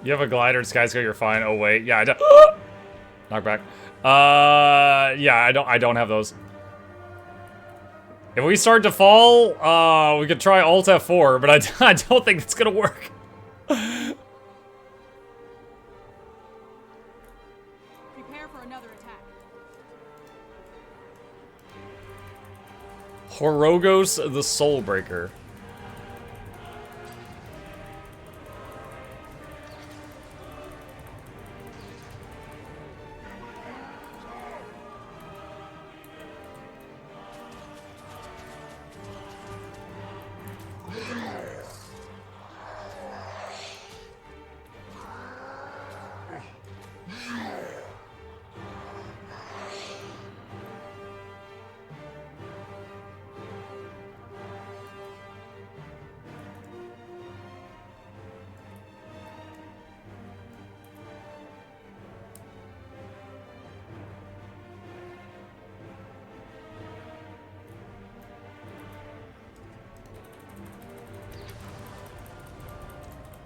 You have a glider, Skysky, you're fine. Oh wait, yeah, I don't. Knockback. Yeah, I don't have those. If we start to fall, we could try Alt F4, but I don't think it's gonna work. Prepare for another attack. Horogos the Soulbreaker.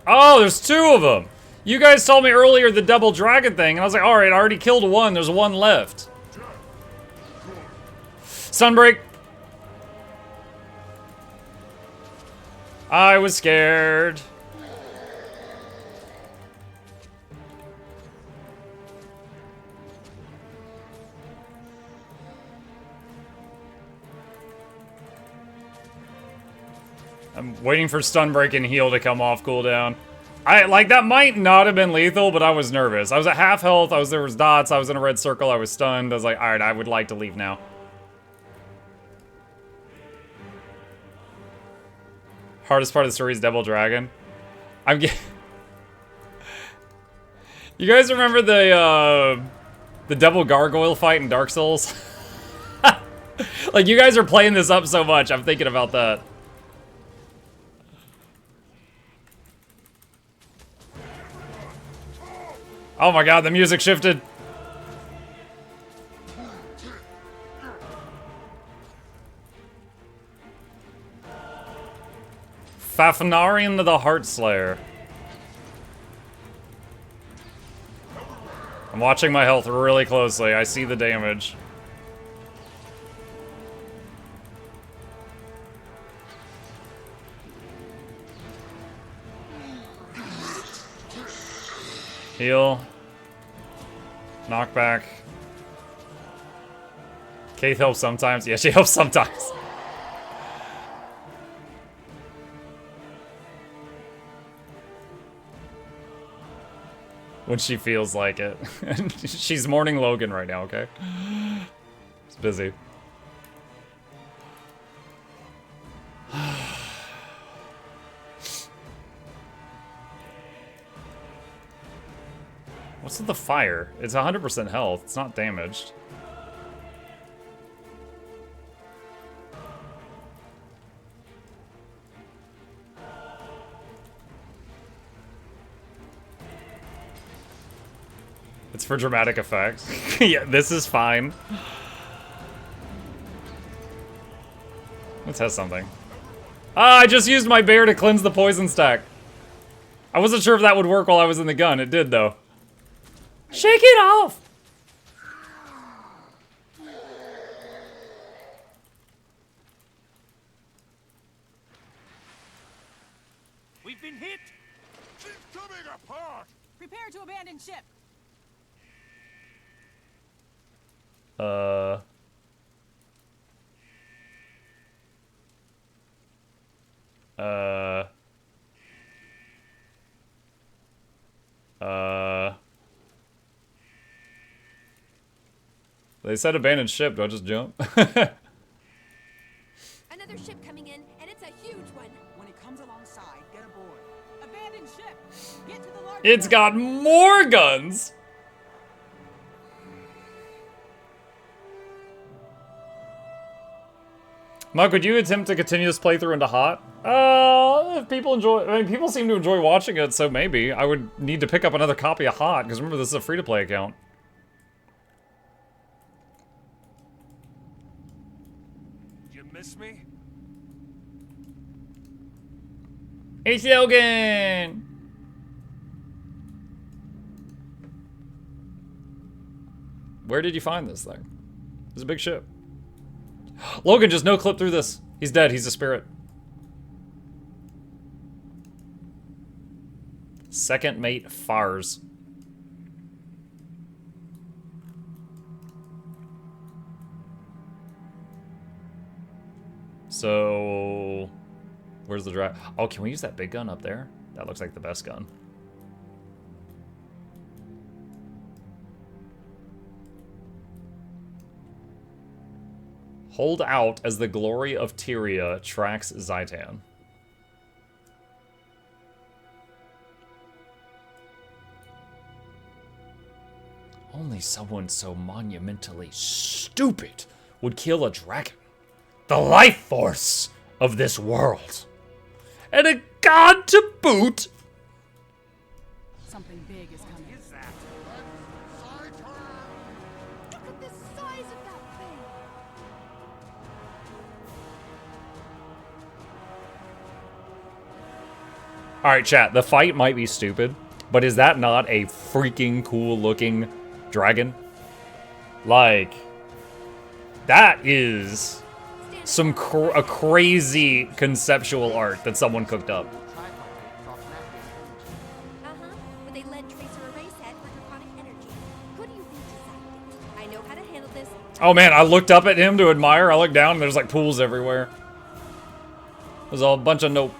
Oh, there's two of them. You guys told me earlier the double dragon thing, and I was like, all right, I already killed one. There's one left. Sunbreak. I was scared. I'm waiting for Stunbreak and Heal to come off cooldown. That might not have been lethal, but I was nervous. I was at half health, there was dots, I was in a red circle, I was stunned. I was like, alright, I would like to leave now. Hardest part of the story is Devil Dragon. You guys remember the Devil Gargoyle fight in Dark Souls? Like, you guys are playing this up so much, I'm thinking about that. Oh my god, the music shifted. Fafnarian the Heartslayer. I'm watching my health really closely. I see the damage. Heal. Knockback. Keith helps sometimes. Yeah, she helps sometimes. When she feels like it. She's mourning Logan right now, okay? It's busy. What's with the fire? It's 100% health. It's not damaged. It's for dramatic effect. Yeah, this is fine. Let's test something. Ah, I just used my bear to cleanse the poison stack. I wasn't sure if that would work while I was in the gun. It did, though. Shake it off! We've been hit! She's coming apart! Prepare to abandon ship. They said abandoned ship. Do I just jump? Another ship coming in, and it's a huge one. When it comes alongside, get aboard. Abandon ship. Get to the large. It's got more guns! Mug, would you attempt to continue this playthrough into hot? If people enjoy, I mean, people seem to enjoy watching it, so maybe. I would need to pick up another copy of hot, because remember, this is a free-to-play account. You miss me? It's Logan! Where did you find this thing? It's a big ship. Logan, just no clip through this. He's dead. He's a spirit. Second mate Fars. So, where's the drive? Oh, can we use that big gun up there? That looks like the best gun. Hold out as the glory of Tyria tracks Zaitan. Only someone so monumentally stupid would kill a dragon. The life force of this world. And a god to boot. Something big is coming. Is that? Look at the size of that thing. Alright, chat, the fight might be stupid, but is that not a freaking cool looking dragon? Like, that is some a crazy conceptual art that someone cooked up. With a lead tracer array set for draconic energy. Who do you think designed it? I know how to handle this. Oh man, I looked up at him to admire. I looked down and there's like pools everywhere. There's a bunch of nope.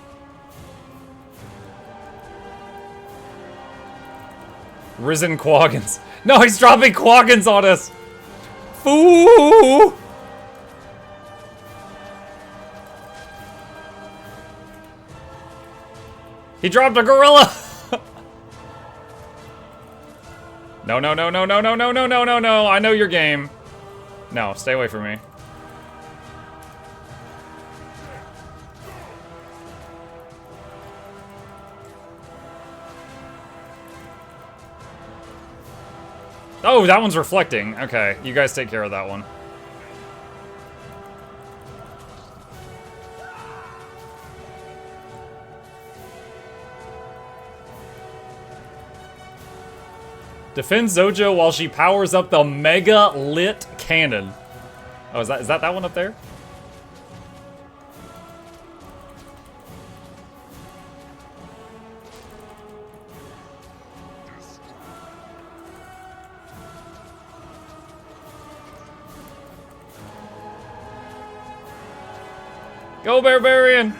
Risen Quaggins. No, he's dropping Quaggins on us. Foo! He dropped a gorilla. No, no, no, no, no, no, no, no, no, no, no. I know your game. No, stay away from me. Oh, that one's reflecting. Okay, you guys take care of that one. Defend Zojo while she powers up the mega lit cannon. Oh, is that one up there? Go, Barbarian!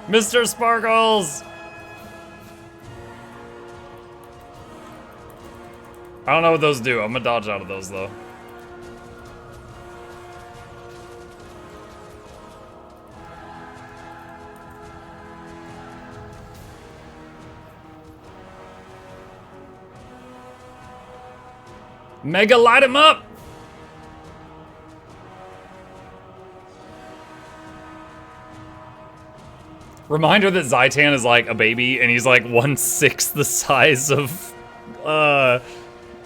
Mr. Sparkles! I don't know what those do. I'm gonna dodge out of those, though. Mega, light him up! Reminder that Zaitan is like a baby and he's like 1/6 the size of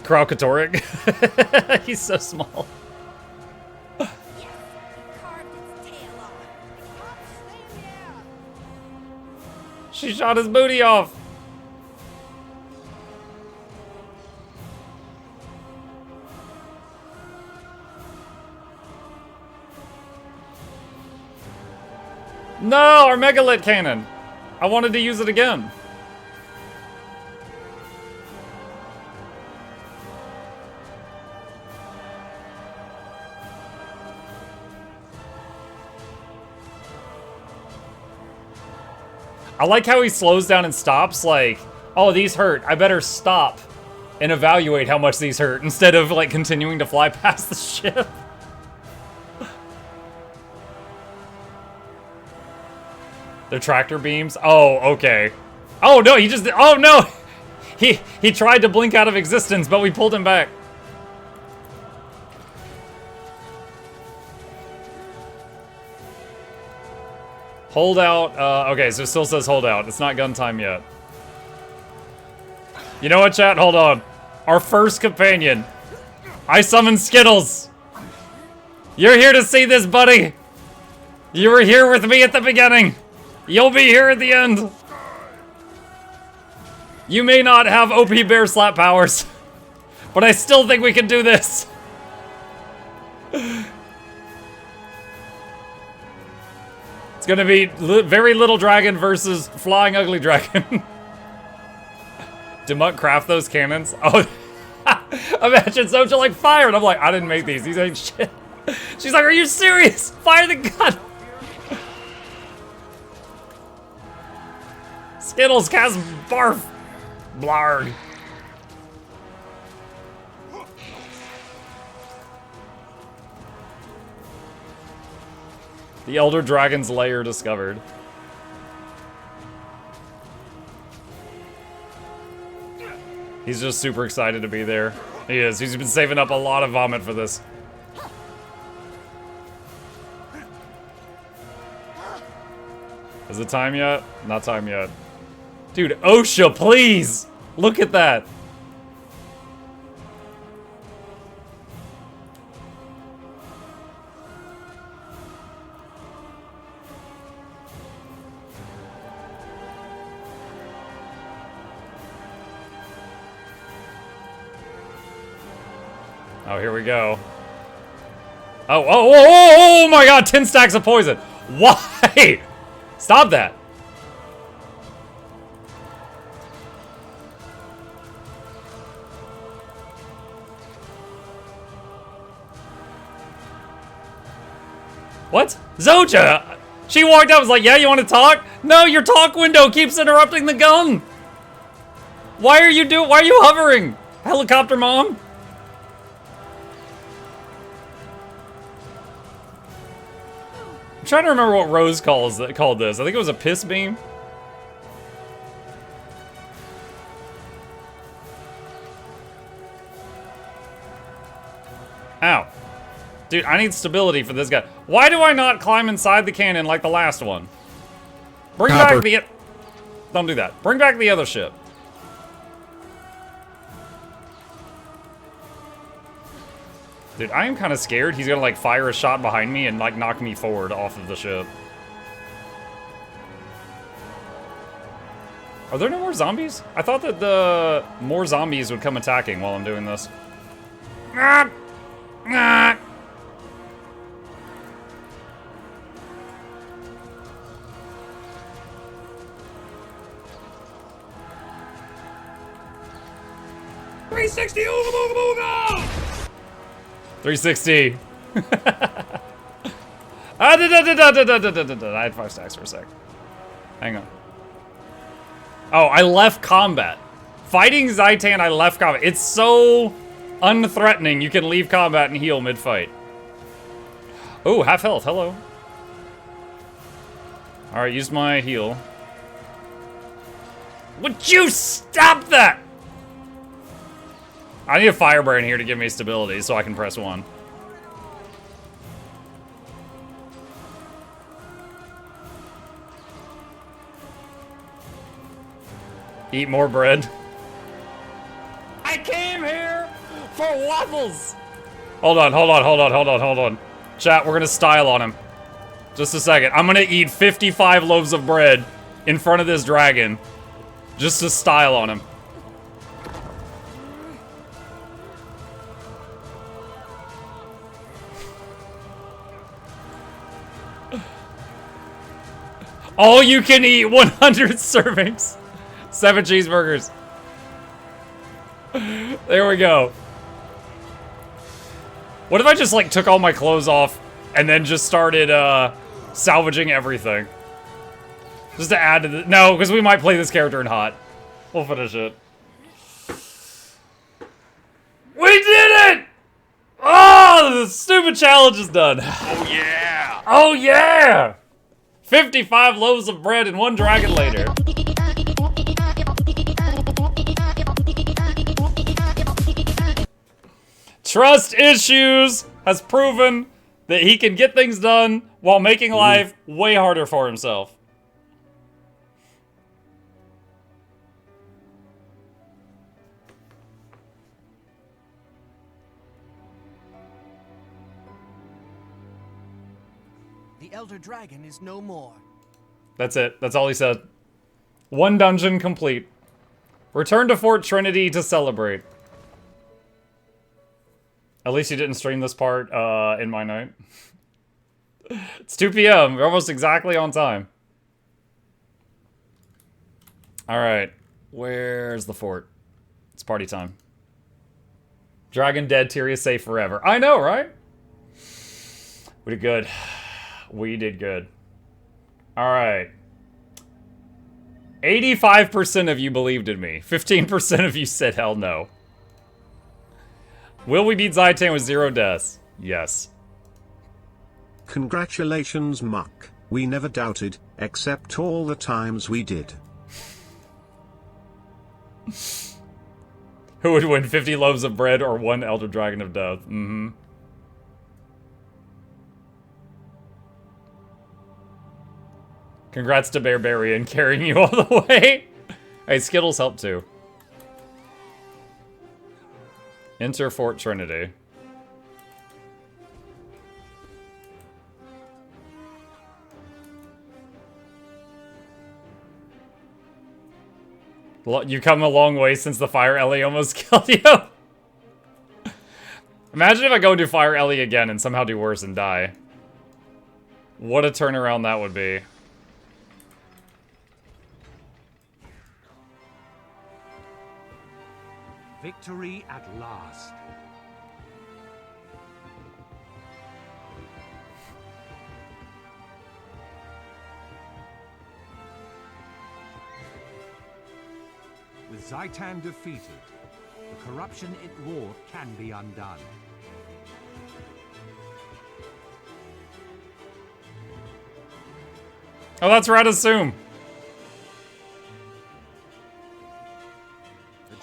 Kraukatoric. He's so small. Yes, he carved its tail off. Stay there. She shot his booty off. No, our megalith cannon. I wanted to use it again. I like how he slows down and stops, like, oh, these hurt. I better stop and evaluate how much these hurt instead of, like, continuing to fly past the ship. The tractor beams? Oh, okay. Oh, no, he just... Oh, no! He tried to blink out of existence, but we pulled him back. Hold out. Okay, so it still says hold out. It's not gun time yet. You know what, chat? Hold on. Our first companion. I summon Skittles. You're here to see this, buddy. You were here with me at the beginning. You'll be here at the end. You may not have OP bear slap powers, but I still think we can do this. It's gonna be very little dragon versus flying ugly dragon. Did Mutt craft those cannons? Oh, imagine Soja like fire, and I'm like, I didn't make these ain't shit. She's like, are you serious? Fire the gun. Skittles cast barf. Blarg. The Elder Dragon's lair discovered. He's just super excited to be there. He is. He's been saving up a lot of vomit for this. Is it time yet? Not time yet. Dude, OSHA, please! Look at that! Oh, here we go. Oh my god, 10 stacks of poison! Why? Stop that! What? Zoja! She walked up and was like, yeah, you want to talk? No, your talk window keeps interrupting the gun! Why are you hovering? Helicopter mom? I'm trying to remember what Rose called this. I think it was a piss beam. Ow. Dude, I need stability for this guy. Why do I not climb inside the cannon like the last one? Bring back the... Don't do that. Bring back the other ship. Dude, I am kind of scared he's gonna, like, fire a shot behind me and, like, knock me forward off of the ship. Are there no more zombies? I thought that the more zombies would come attacking while I'm doing this. Ah! Ah! $360! Ooga, ooga, ooga! 360. I had 5 stacks for a sec. Hang on. Oh, I left combat. Fighting Zaitan, I left combat. It's so unthreatening. You can leave combat and heal mid-fight. Oh, half health. Hello. Alright, use my heal. Would you stop that? I need a firebrand here to give me stability so I can press 1. Eat more bread. I came here for waffles! Hold on. Chat, we're gonna style on him. Just a second. I'm gonna eat 55 loaves of bread in front of this dragon. Just to style on him. All you can eat 100 servings. 7 cheeseburgers. There we go. What if I just like took all my clothes off and then just started salvaging everything? Just to add to the... No, because we might play this character in hot. We'll finish it. We did it! Oh, the stupid challenge is done. Oh yeah! Oh yeah! 55 loaves of bread and 1 dragon later. Trust issues has proven that he can get things done while making life way harder for himself. The Elder Dragon is no more. That's it. That's all he said. 1 dungeon complete. Return to Fort Trinity to celebrate. At least you didn't stream this part in my night. It's 2 p.m. We're almost exactly on time. Alright. Where's the fort? It's party time. Dragon dead, Tyria safe forever. I know, right? We did good. We did good. Alright. 85% of you believed in me. 15% of you said hell no. Will we beat Zaitan with 0 deaths? Yes. Congratulations, Muck. We never doubted, except all the times we did. Who would win, 50 loaves of bread or 1 Elder Dragon of Death? Mm-hmm. Congrats to Barbarian carrying you all the way. Hey, Skittles help too. Enter Fort Trinity. You've come a long way since the Fire Ellie almost killed you. Imagine if I go and do Fire Ellie again and somehow do worse and die. What a turnaround that would be. Victory at last. With Zaitan defeated, the corruption it wrought can be undone. Oh, that's right, assume.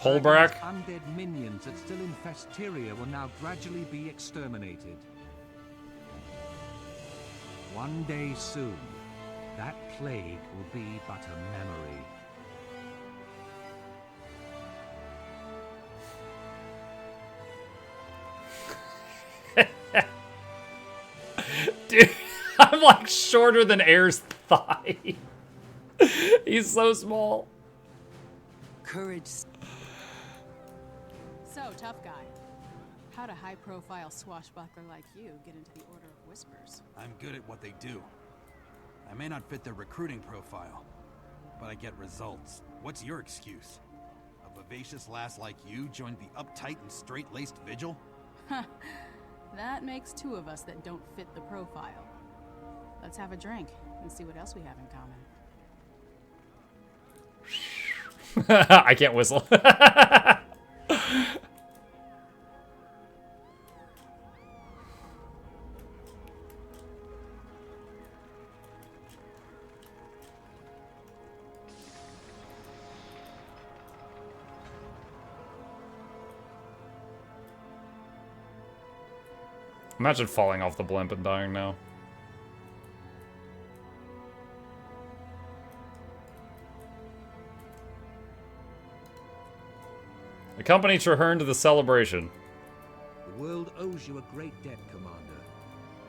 Holbrack. Undead minions that still infest Tyria will now gradually be exterminated. One day soon, that plague will be but a memory. Dude, I'm like shorter than Air's thigh. He's so small. Courage. So, tough guy. How'd a high-profile swashbuckler like you get into the Order of Whispers? I'm good at what they do. I may not fit their recruiting profile, but I get results. What's your excuse? A vivacious lass like you joined the uptight and straight-laced Vigil? That makes 2 of us that don't fit the profile. Let's have a drink and see what else we have in common. I can't whistle. Imagine falling off the blimp and dying now. The company returned to the celebration. The world owes you a great debt, Commander.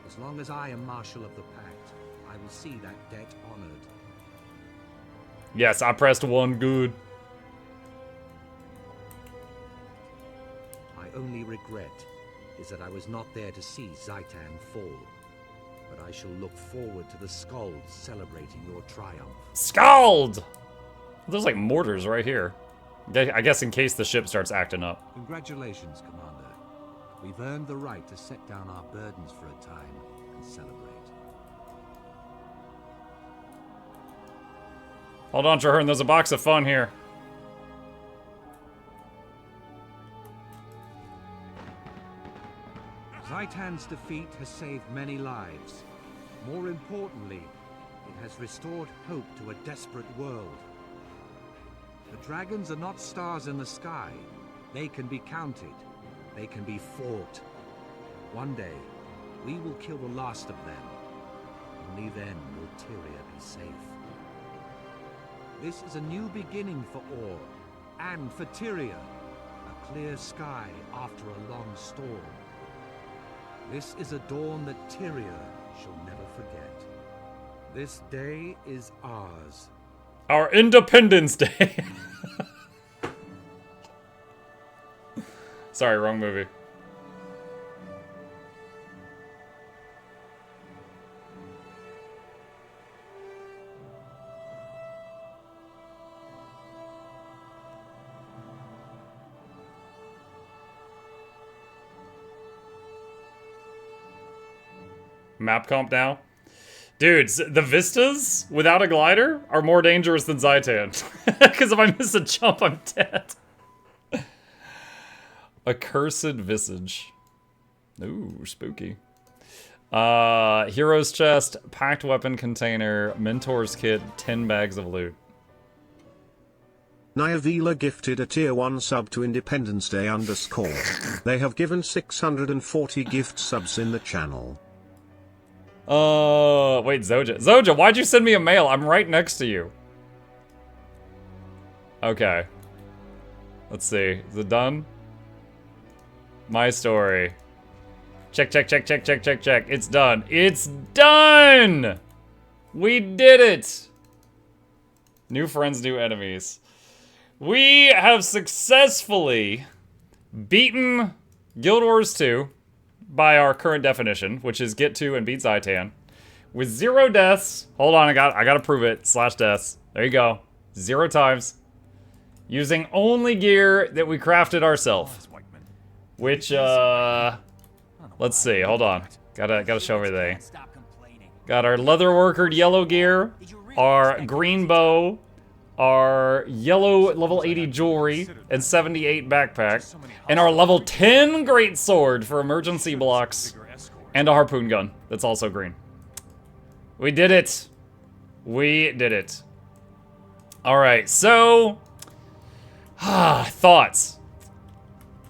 As long as I am Marshal of the Pact, I will see that debt honored. Yes, I pressed 1 good. My only regret is that I was not there to see Zaitan fall. But I shall look forward to the Skalds celebrating your triumph. Scald! There's like mortars right here. I guess in case the ship starts acting up. Congratulations, Commander. We've earned the right to set down our burdens for a time and celebrate. Hold on, Traherne, there's a box of fun here. Zaitan's defeat has saved many lives. More importantly, it has restored hope to a desperate world. The dragons are not stars in the sky. They can be counted. They can be fought. One day, we will kill the last of them. Only then will Tyria be safe. This is a new beginning for Orr, and for Tyria. A clear sky after a long storm. This is a dawn that Tyria shall never forget. This day is ours. Our Independence Day. Sorry, wrong movie. Map comp now. Dudes, the vistas without a glider are more dangerous than Zaitan. Because if I miss a jump, I'm dead. Accursed visage. Ooh, spooky. Hero's chest, packed weapon container, mentor's kit, 10 bags of loot. Nyavila gifted a tier 1 sub to Independence Day _. They have given 640 gift subs in the channel. Wait, Zoja. Zoja, why'd you send me a mail? I'm right next to you. Okay. Let's see. Is it done? My story. Check, check, check, check, check, check, check. It's done. It's done! We did it! New friends, new enemies. We have successfully beaten Guild Wars 2 by our current definition, which is get to and beat Zaitan, with 0 deaths. Hold on, I gotta prove it. /deaths. There you go. 0 times. Using only gear that we crafted ourselves. Which, let's see, hold on. Gotta show everything. Got our leather-workered yellow gear, our green bow, our yellow level 80 jewelry, and 78 backpack, and our level 10 greatsword for emergency blocks, and a harpoon gun that's also green. We did it. We did it. Alright, so... thoughts.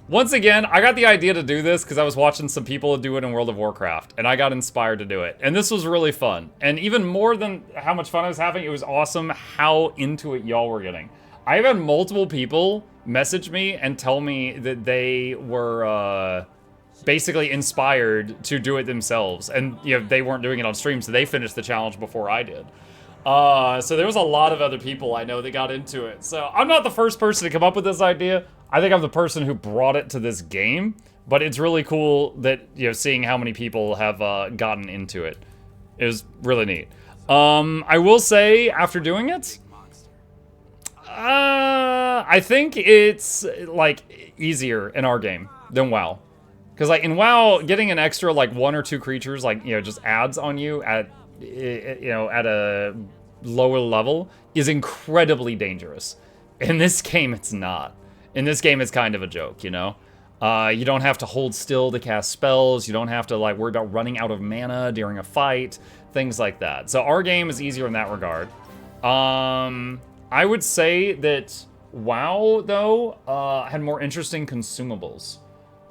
Once again, I got the idea to do this because I was watching some people do it in World of Warcraft, and I got inspired to do it. And this was really fun. And even more than how much fun I was having, it was awesome how into it y'all were getting. I've had multiple people message me and tell me that they were basically inspired to do it themselves. And you know, they weren't doing it on stream, so they finished the challenge before I did. So there was a lot of other people I know that got into it. So I'm not the first person to come up with this idea. I think I'm the person who brought it to this game, but it's really cool that, you know, seeing how many people have gotten into it. It was really neat. I will say, after doing it, I think it's, like, easier in our game than WoW. Because, like, in WoW, getting an extra, like, 1 or 2 creatures, like, you know, just adds on you at, you know, at a lower level is incredibly dangerous. In this game, it's not. In this game, it's kind of a joke, you know? You don't have to hold still to cast spells. You don't have to, like, worry about running out of mana during a fight. Things like that. So our game is easier in that regard. I would say that WoW, though, had more interesting consumables.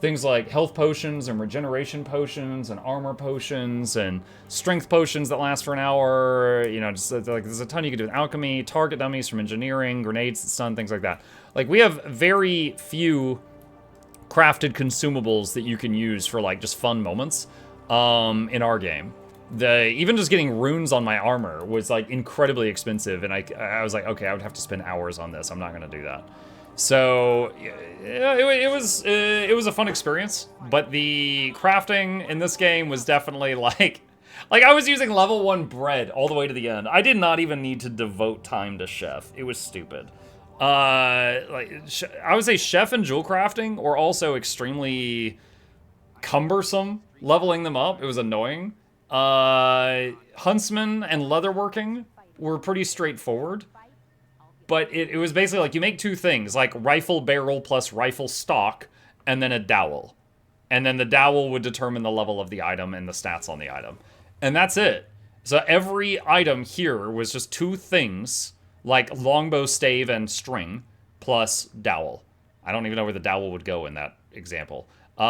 Things like health potions and regeneration potions and armor potions and strength potions that last for an hour. You know, just like there's a ton you can do with alchemy, target dummies from engineering, grenades, stun, things like that. Like, we have very few crafted consumables that you can use for, like, just fun moments in our game. Even just getting runes on my armor was, like, incredibly expensive, and I was like, okay, I would have to spend hours on this. I'm not gonna do that. So, yeah, it was a fun experience, but the crafting in this game was definitely, like I was using level 1 bread all the way to the end. I did not even need to devote time to chef. It was stupid. I would say chef and jewel crafting were also extremely cumbersome. Leveling them up, it was annoying. Huntsman and leatherworking were pretty straightforward. But it was basically like you make 2 things, like rifle barrel plus rifle stock, and then a dowel. And then the dowel would determine the level of the item and the stats on the item. And that's it. So every item here was just 2 things, like longbow stave and string, plus dowel. I don't even know where the dowel would go in that example. So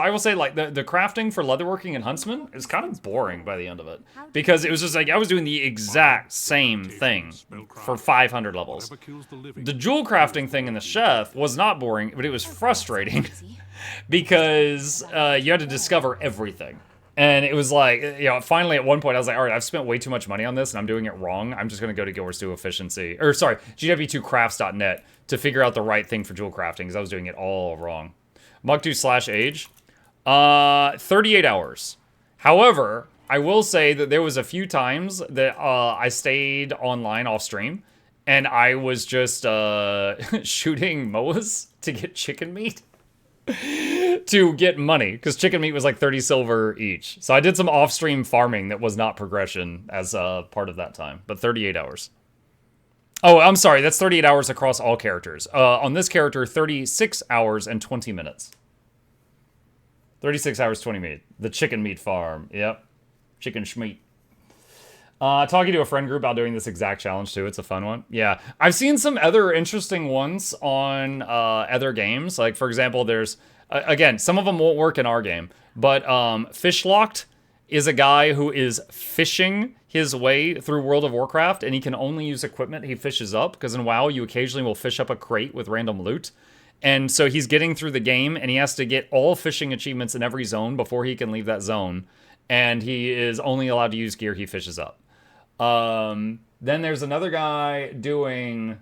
I will say, like, the crafting for leatherworking and huntsman is kind of boring by the end of it. Because it was just like, I was doing the exact same thing for 500 levels. The jewel crafting thing in the chef was not boring, but it was frustrating. Because you had to discover everything. And it was like, you know, finally at one point I was like, all right, I've spent way too much money on this and I'm doing it wrong. I'm just going to go to Guild Wars 2 Efficiency, or sorry, GW2crafts.net to figure out the right thing for jewel crafting because I was doing it all wrong. Mukluk/age. 38 hours. However, I will say that there was a few times that I stayed online off stream, and I was just shooting moas to get chicken meat. To get money, because chicken meat was like 30 silver each. So I did some off-stream farming that was not progression as part of that time, but 38 hours. Oh, I'm sorry, that's 38 hours across all characters. On this character, 36 hours and 20 minutes. 36 hours, 20 minutes. The chicken meat farm, yep. Chicken schmeat. Talking to a friend group about doing this exact challenge too. It's a fun one. Yeah. I've seen some other interesting ones on other games. Like, for example, there's, again, some of them won't work in our game, but Craftlocked is a guy who is fishing his way through World of Warcraft, and he can only use equipment he fishes up, because in WoW, you occasionally will fish up a crate with random loot. And so he's getting through the game, and he has to get all fishing achievements in every zone before he can leave that zone. And he is only allowed to use gear he fishes up. Then there's another guy doing,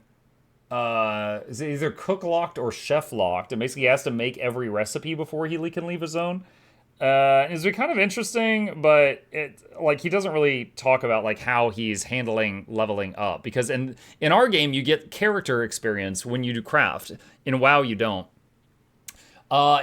is it either cook-locked or chef-locked, and basically he has to make every recipe before he can leave a zone. It's been kind of interesting, but he doesn't really talk about like how he's handling leveling up, because in our game you get character experience when you do craft. In WoW you don't.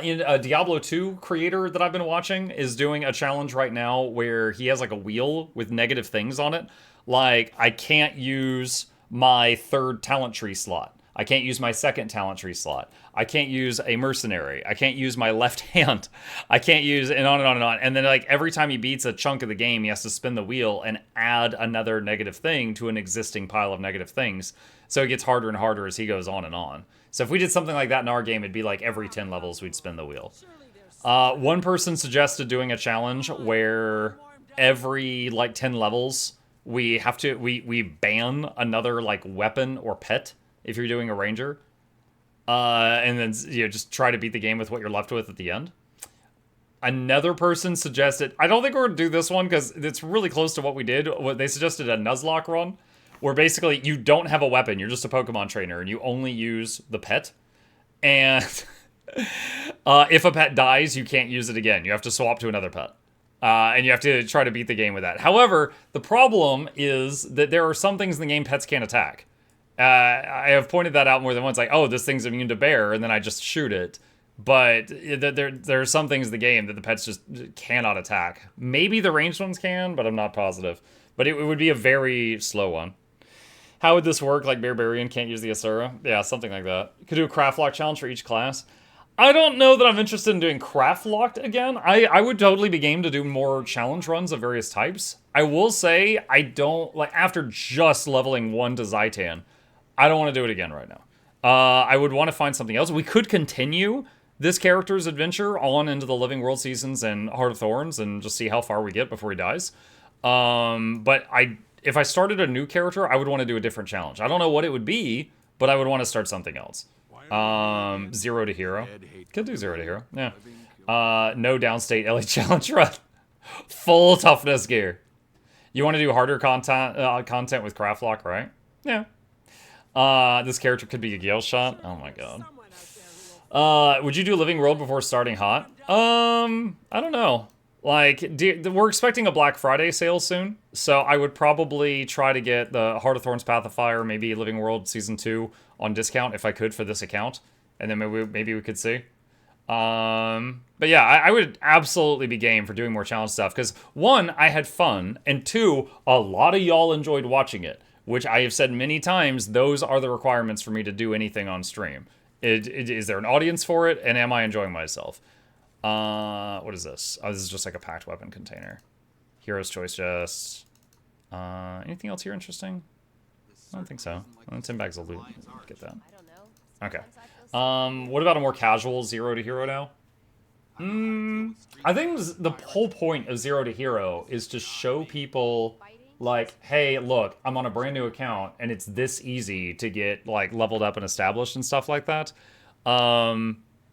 In a Diablo 2 creator that I've been watching is doing a challenge right now where he has like a wheel with negative things on it. Like, I can't use my third talent tree slot. I can't use my second talent tree slot. I can't use a mercenary. I can't use my left hand. I can't use, and on and on and on. And then like every time he beats a chunk of the game, he has to spin the wheel and add another negative thing to an existing pile of negative things. So it gets harder and harder as he goes on and on. So if we did something like that in our game, it'd be like every 10 levels we'd spin the wheel. One person suggested doing a challenge where every like 10 levels we have to we ban another like weapon or pet if you're doing a ranger. And then just try to beat the game with what you're left with at the end. Another person suggested, I don't think we're gonna do this one because it's really close to what we did. They suggested a Nuzlocke run, where basically you don't have a weapon, you're just a Pokemon trainer, and you only use the pet. And if a pet dies, you can't use it again. You have to swap to another pet. And you have to try to beat the game with that. However, the problem is that there are some things in the game pets can't attack. I have pointed that out more than once, like, oh, this thing's immune to bear, and then I just shoot it. But there are some things in the game that the pets just cannot attack. Maybe the ranged ones can, but I'm not positive. But it would be a very slow one. How would this work? Like Barbarian can't use the Asura? Yeah, something like that. You could do a Craftlocked challenge for each class. I don't know that I'm interested in doing Craftlocked again. I would totally be game to do more challenge runs of various types. I will say, I don't, like, after just leveling 1 to Zaitan, I don't want to do it again right now. I would want to find something else. We could continue this character's adventure on into the Living World seasons and Heart of Thorns and just see how far we get before he dies. But if I started a new character, I would want to do a different challenge. I don't know what it would be, but I would want to start something else. 0 to hero. Could do 0 to hero, yeah. No downstate LA challenge run. Full toughness gear. You want to do harder content with Craftlock, right? Yeah. This character could be a Gale shot. Oh my god. Would you do Living World before starting Hot? I don't know. Like, we're expecting a Black Friday sale soon, so I would probably try to get the Heart of Thorns Path of Fire, maybe Living World Season 2 on discount if I could for this account, and then maybe we could see. But yeah, I would absolutely be game for doing more challenge stuff, because 1, I had fun, and 2, a lot of y'all enjoyed watching it, which I have said many times, those are the requirements for me to do anything on stream. Is there an audience for it, and am I enjoying myself? What is this? Oh, this is just like a packed weapon container. Hero's Choice chest. Anything else here interesting? I don't think so. 10 bags of loot. Get that. Okay. What about a more casual 0 to hero now? I think the whole point of 0 to hero is to show people, like, hey, look, I'm on a brand new account, and it's this easy to get, like, leveled up and established and stuff like that.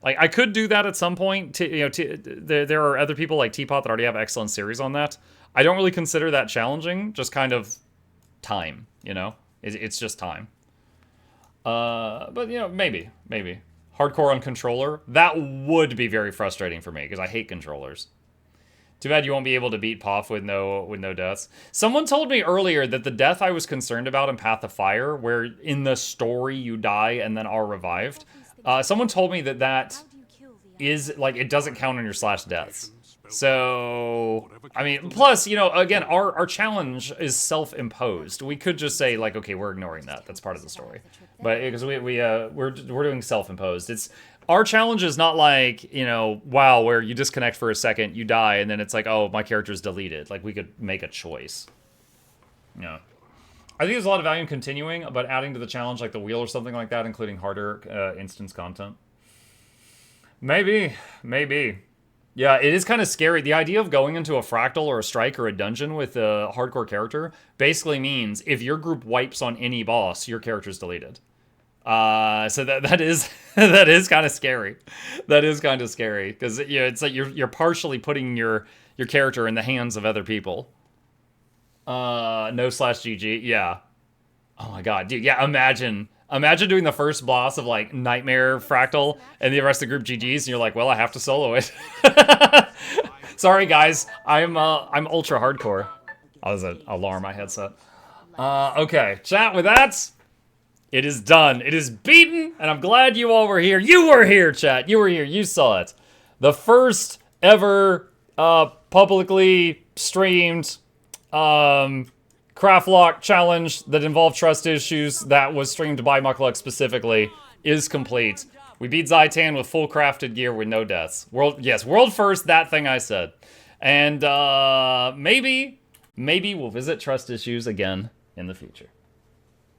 Like, I could do that at some point. There are other people like Teapot that already have excellent series on that. I don't really consider that challenging, just kind of time, you know? It's just time. But, maybe. hardcore on controller, that would be very frustrating for me because I hate controllers. Too bad you won't be able to beat Poff with no deaths. Someone told me earlier that the death I was concerned about in Path of Fire, where in the story you die and then are revived, someone told me that is, like, it doesn't count on your slash deaths. So, I mean, plus, you know, again, our challenge is self-imposed. We could just say, like, okay, we're ignoring that. That's part of the story. But because we're doing self-imposed. It's our challenge is not like, you know, WoW, where you disconnect for a second, you die, and then it's like, oh, my character's deleted. Like, we could make a choice. Yeah. I think there's a lot of value in continuing, but adding to the challenge, like the wheel or something like that, including harder instance content. Maybe. Yeah, it is kind of scary. The idea of going into a fractal or a strike or a dungeon with a hardcore character basically means if your group wipes on any boss, your character's deleted. So that is that is kind of scary. That is kind of scary because it's like you're partially putting your character in the hands of other people. No/GG. Yeah. Oh my god, dude. Yeah, imagine doing the first boss of like Nightmare Fractal and the rest of the group GGs, and you're like, well, I have to solo it. Sorry guys, I'm ultra hardcore. I was an alarm my headset. Okay, chat, with that, it is done. It is beaten, and I'm glad you all were here. You were here, chat. You were here. You saw it. The first ever publicly streamed Craftlocked challenge that involved trust issues that was streamed by Mukluk specifically is complete. We beat Zaitan with full crafted gear with no deaths. World first, that thing I said. And maybe we'll visit trust issues again in the future.